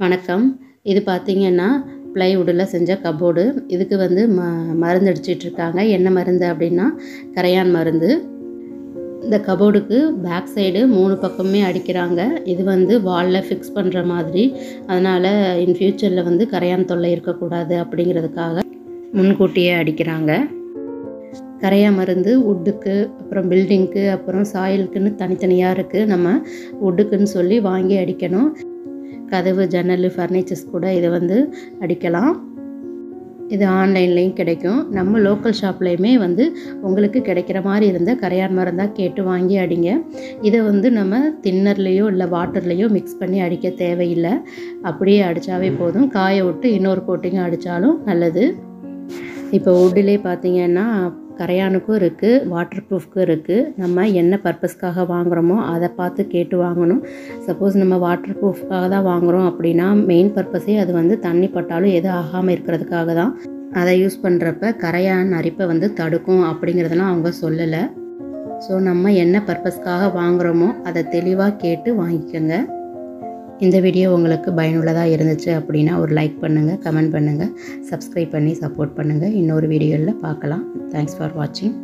வணக்கம். இது பார்த்தீங்கன்னா, ப்ளைவுட்டில செஞ்ச கப்போர்டு. இதுக்கு வந்து மருந்து அடிச்சிட்ருக்காங்க. என்ன மருந்து அப்படின்னா, கரையான் மருந்து. இந்த கப்போர்டுக்கு பேக் சைடு 3 பக்கமுமே அடிக்கிறாங்க. இது வந்து வால்ல ஃபிக்ஸ் பண்ணுற மாதிரி. அதனால் இன் ஃப்யூச்சரில் வந்து கரையான் தொல்லை இருக்கக்கூடாது அப்படிங்கிறதுக்காக முன்கூட்டியே அடிக்கிறாங்க. கரையான் மருந்து வுட்டுக்கு, அப்புறம் பில்டிங்க்கு, அப்புறம் சாயிலுக்குன்னு தனித்தனியாக இருக்குது. நம்ம வுட்டுக்குன்னு சொல்லி வாங்கி அடிக்கணும். கதவு, ஜன்னல், ஃபர்னிச்சர்ஸ் கூட இதை வந்து அடிக்கலாம். இது ஆன்லைன்லேயும் கிடைக்கும். நம்ம லோக்கல் ஷாப்லேயுமே வந்து உங்களுக்கு கிடைக்கிற மாதிரி இருந்தால் கரையான் மருந்தாக கேட்டு வாங்கி அடிங்க. இதை வந்து நம்ம தின்னர்லேயோ இல்லை வாட்டர்லேயோ மிக்ஸ் பண்ணி அடிக்க தேவையில்லை. அப்படியே அடித்தாவே போதும். காய விட்டு இன்னொரு கோட்டிங் அடித்தாலும் நல்லது. இப்போ வுட்டிலே பார்த்தீங்கன்னா கரையானுக்கும் இருக்குது, வாட்டர் ப்ரூஃப்க்கும் இருக்குது. நம்ம என்ன பர்பஸ்க்காக வாங்குகிறோமோ அதை பார்த்து கேட்டு வாங்கணும். சப்போஸ் நம்ம வாட்டர் ப்ரூஃப்காக தான் வாங்குகிறோம் அப்படின்னா மெயின் பர்பஸே அது வந்து தண்ணி பட்டாலும் எதுவும் ஆகாமல் இருக்கிறதுக்காக தான். அதை யூஸ் பண்ணுறப்ப கரையான் அரிப்பை வந்து தடுக்கும் அப்படிங்கிறதெல்லாம் அவங்க சொல்லலை. ஸோ நம்ம என்ன பர்பஸ்க்காக வாங்குகிறோமோ அதை தெளிவாக கேட்டு வாங்கிக்கோங்க. இந்த வீடியோ உங்களுக்கு பயனுள்ளதாக இருந்துச்சு அப்படின்னா ஒரு லைக் பண்ணுங்கள், கமெண்ட் பண்ணுங்கள், சப்ஸ்கிரைப் பண்ணி சப்போர்ட் பண்ணுங்கள். இன்னொரு வீடியோவில் பார்க்கலாம். தேங்க்ஸ் ஃபார் வாட்சிங்.